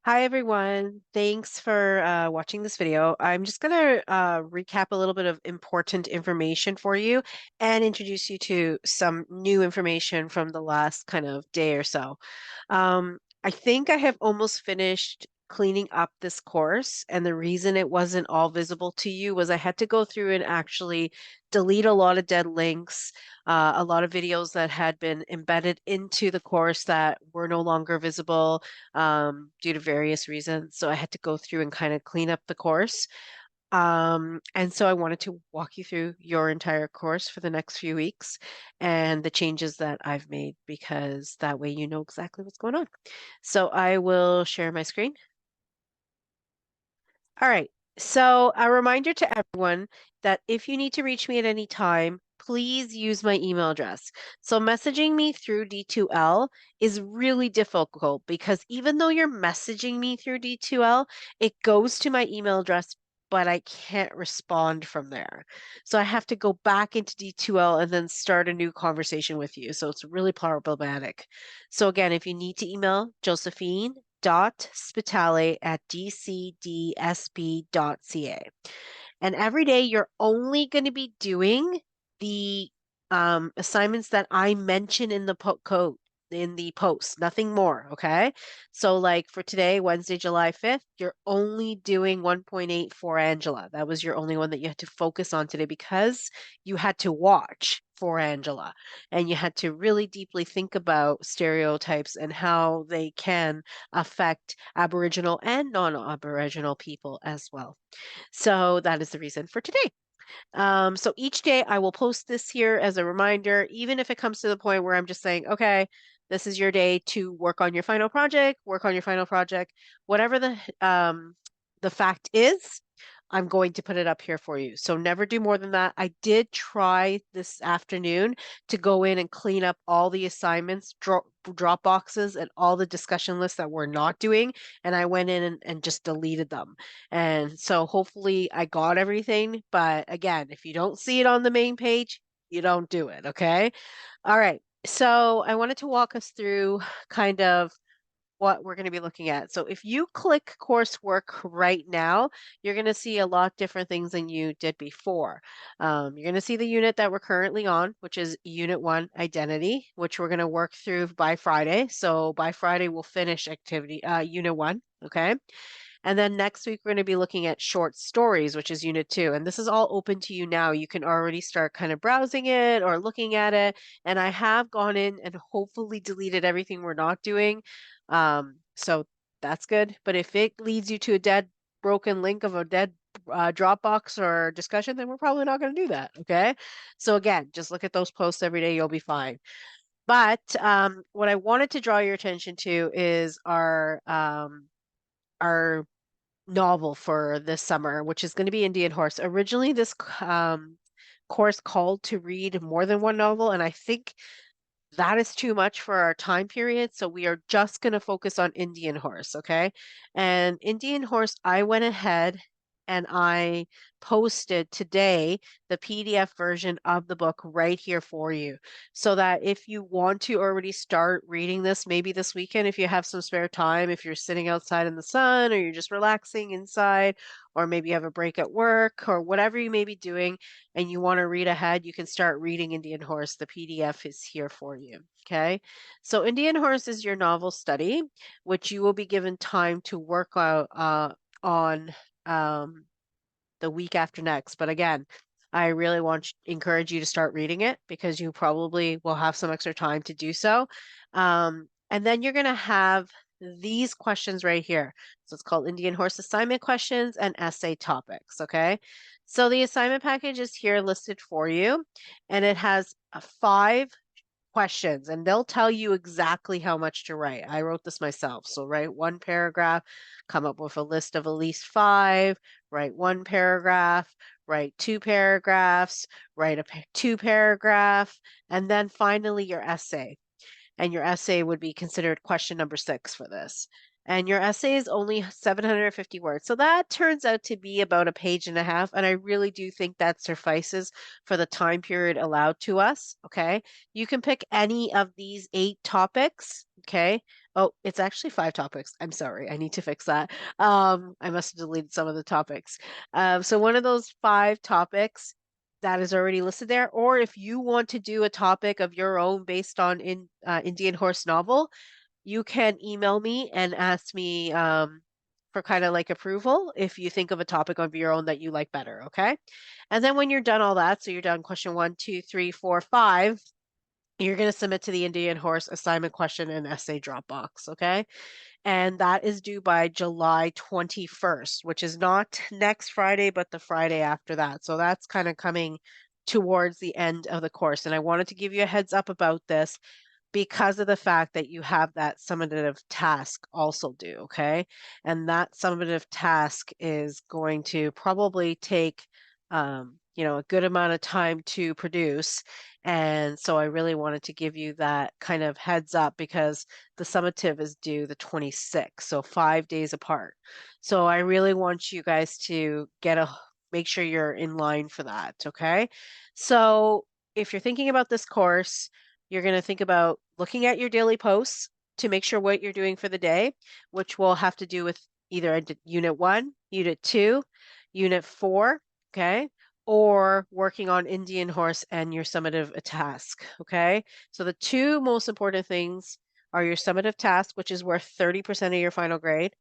Hi everyone. Thanks for watching this video. I'm just going to recap a little bit of important information for you and introduce you to some new information from the last kind of day or so. I think I have almost finished cleaning up this course, and the reason it wasn't all visible to you was I had to go through and actually delete a lot of dead links, a lot of videos that had been embedded into the course that were no longer visible due to various reasons. So I had to go through and kind of clean up the course. And so I wanted to walk you through your entire course for the next few weeks and the changes that I've made because that way you know exactly what's going on. So I will share my screen. All right. So a reminder to everyone that if you need to reach me at any time, please use my email address. So messaging me through D2L is really difficult because even though you're messaging me through D2L, it goes to my email address, but I can't respond from there. So I have to go back into D2L and then start a new conversation with you. So it's really problematic. So again, if you need to email Josephine.spitale@dcdsb.ca. And every day you're only going to be doing the assignments that I mention in the code in the post, nothing more. Okay. So, like for today, Wednesday, July 5th, you're only doing 1.8 for Angela. That was your only one that you had to focus on today because you had to watch for Angela and you had to really deeply think about stereotypes and how they can affect Aboriginal and non Aboriginal people as well. So that is the reason for today. So each day I will post this here as a reminder, even if it comes to the point where I'm just saying, okay, this is your day to work on your final project, whatever the fact is, I'm going to put it up here for you. So never do more than that. I did try this afternoon to go in and clean up all the assignments, drop boxes, and all the discussion lists that we're not doing. And I went in and just deleted them. And so hopefully I got everything. But again, if you don't see it on the main page, you don't do it. Okay. All right. So I wanted to walk us through kind of what we're going to be looking at. So if you click coursework right now, you're going to see a lot different things than you did before. You're going to see the unit that we're currently on, which is Unit 1 Identity, which we're going to work through by Friday. So by Friday, we'll finish Unit 1. Okay. And then next week, we're going to be looking at short stories, which is Unit 2. And this is all open to you now. You can already start kind of browsing it or looking at it. And I have gone in and hopefully deleted everything we're not doing. So that's good. But if it leads you to a dead, broken link of a dead Dropbox or discussion, then we're probably not going to do that. Okay. So again, just look at those posts every day. You'll be fine. But what I wanted to draw your attention to is our novel for this summer, which is going to be Indian Horse. Originally, this course called to read more than one novel, and I think that is too much for our time period. So we are just going to focus on Indian Horse, okay? And Indian Horse, I went ahead and I posted today the PDF version of the book right here for you. So that if you want to already start reading this, maybe this weekend, if you have some spare time, if you're sitting outside in the sun or you're just relaxing inside, or maybe you have a break at work or whatever you may be doing, and you want to read ahead, you can start reading Indian Horse. The PDF is here for you. Okay. So Indian Horse is your novel study, which you will be given time to work out on um, the week after next. But again, I really encourage you to start reading it because you probably will have some extra time to do so. And then you're going to have these questions right here. So it's called Indian Horse Assignment Questions and Essay Topics. Okay. So the assignment package is here listed for you, and it has 5 questions, and they'll tell you exactly how much to write. I wrote this myself. So write 1 paragraph, come up with a list of at least 5, write 1 paragraph, write 2 paragraphs, write a 2 paragraph, and then finally your essay. And your essay would be considered question number 6 for this. And your essay is only 750 words. So that turns out to be about a page and a half. And I really do think that suffices for the time period allowed to us. Okay. You can pick any of these 8 topics. Okay. Oh, it's actually 5 topics. I'm sorry. I need to fix that. I must have deleted some of the topics. So one of those 5 topics that is already listed there, or if you want to do a topic of your own based on Indian horse novel, you can email me and ask me for kind of like approval if you think of a topic of your own that you like better. Okay. And then when you're done all that, so you're done question 1, 2, 3, 4, 5, you're going to submit to the Indian Horse assignment question and essay Dropbox, okay? And that is due by July 21st, which is not next Friday, but the Friday after that. So that's kind of coming towards the end of the course. And I wanted to give you a heads up about this because of the fact that you have that summative task also due, okay? And that summative task is going to probably take, a good amount of time to produce. And so I really wanted to give you that kind of heads up because the summative is due the 26th, so 5 days apart. So I really want you guys to make sure you're in line for that, okay? So if you're thinking about this course, you're going to think about looking at your daily posts to make sure what you're doing for the day, which will have to do with either unit 1, unit 2, unit 4, okay? Or working on Indian horse and your summative task, okay? So the 2 most important things are your summative task, which is worth 30% of your final grade,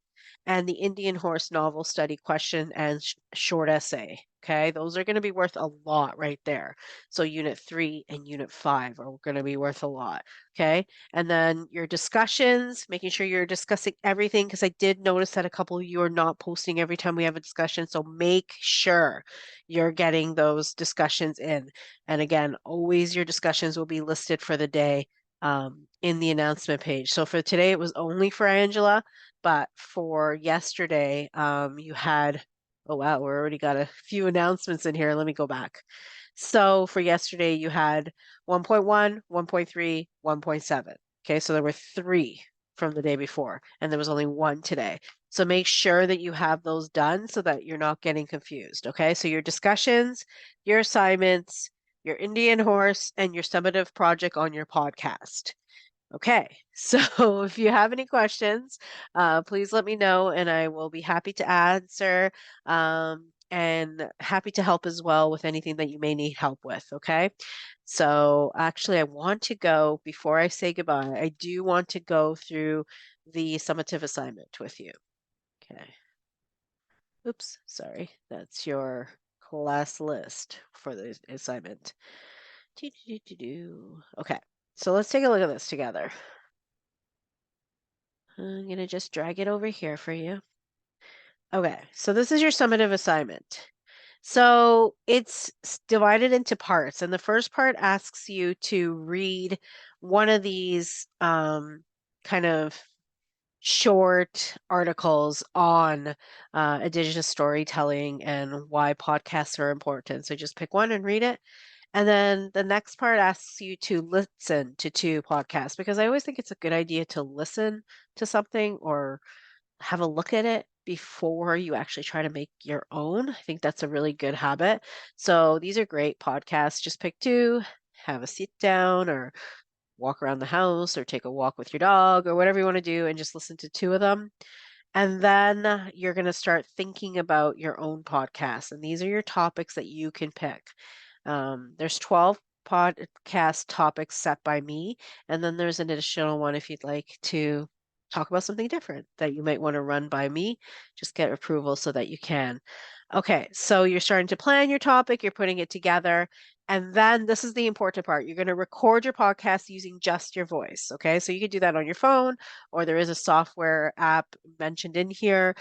and the Indian horse novel study question and short essay. Okay, those are going to be worth a lot right there. So unit 3 and unit 5 are going to be worth a lot. Okay, and then your discussions, making sure you're discussing everything because I did notice that a couple of you are not posting every time we have a discussion. So make sure you're getting those discussions in. And again, always your discussions will be listed for the day in the announcement page. So for today, it was only for Angela. But for yesterday, you had, oh wow, we already got a few announcements in here. Let me go back. So for yesterday, you had 1.1, 1.3, 1.7. Okay, so there were 3 from the day before, and there was only 1 today. So make sure that you have those done so that you're not getting confused. Okay, so your discussions, your assignments, your Indian horse, and your summative project on your podcast. Okay, so if you have any questions, please let me know and I will be happy to answer and happy to help as well with anything that you may need help with. Okay, so actually, I want to go before I say goodbye. I do want to go through the summative assignment with you. Okay, oops, sorry, that's your class list for the assignment. Okay, so let's take a look at this together. I'm going to just drag it over here for you. Okay, so this is your summative assignment. So it's divided into parts, and the first part asks you to read one of these kind of short articles on Indigenous storytelling and why podcasts are important. So just pick one and read it. And then the next part asks you to listen to 2 podcasts because I always think it's a good idea to listen to something or have a look at it before you actually try to make your own. I think that's a really good habit. So these are great podcasts. Just pick 2, have a sit down or walk around the house or take a walk with your dog or whatever you want to do and just listen to 2 of them. And then you're going to start thinking about your own podcast. And these are your topics that you can pick. There's 12 podcast topics set by me. And then there's an additional one if you'd like to talk about something different that you might want to run by me. Just get approval so that you can. Okay, so you're starting to plan your topic, you're putting it together. And then this is the important part. You're going to record your podcast using just your voice. Okay, so you can do that on your phone, or there is a software app mentioned in here.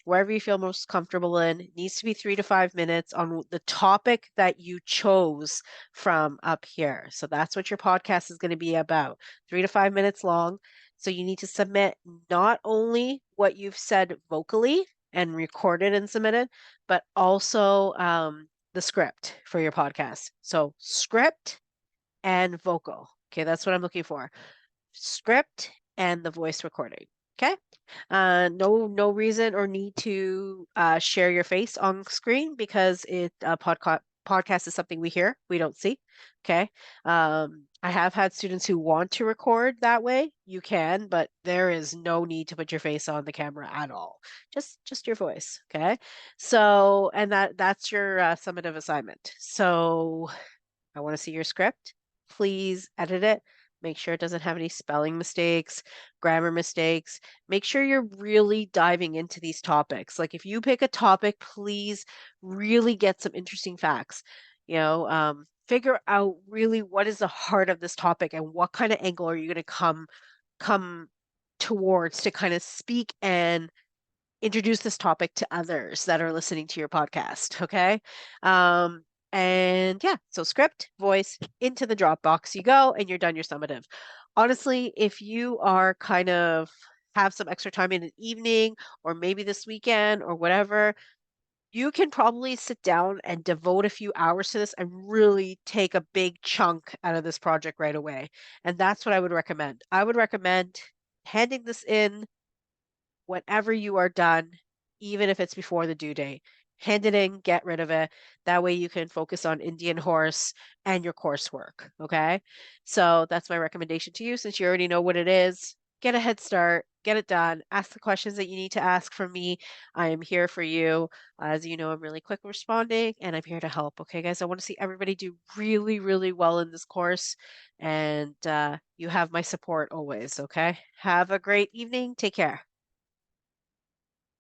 Wherever you feel most comfortable in. It needs to be 3 to 5 minutes on the topic that you chose from up here. So that's what your podcast is going to be about 3 to 5 minutes long. So you need to submit not only what you've said vocally and recorded and submitted, but also the script for your podcast. So script and vocal. Okay, that's what I'm looking for. Script and the voice recording. Okay. No reason or need to share your face on screen because podcast is something we hear, we don't see. Okay. I have had students who want to record that way. You can, but there is no need to put your face on the camera at all. Just your voice, okay? So, and that's your summative assignment. So, I want to see your script. Please edit it. Make sure it doesn't have any spelling mistakes, grammar mistakes. Make sure you're really diving into these topics. Like if you pick a topic, please really get some interesting facts. Figure out really what is the heart of this topic and what kind of angle are you going to come towards to kind of speak and introduce this topic to others that are listening to your podcast. Okay. And yeah, so script, voice, into the Dropbox you go, and you're done your summative. Honestly, if you are kind of have some extra time in an evening or maybe this weekend or whatever, you can probably sit down and devote a few hours to this and really take a big chunk out of this project right away. And that's what I would recommend. I would recommend handing this in whenever you are done, even if it's before the due date. Hand it in, get rid of it. That way you can focus on Indian horse and your coursework. Okay. So that's my recommendation to you since you already know what it is. Get a head start, get it done, ask the questions that you need to ask from me. I am here for you. As you know, I'm really quick responding and I'm here to help. Okay, guys. I want to see everybody do really, really well in this course. And you have my support always. Okay. Have a great evening. Take care.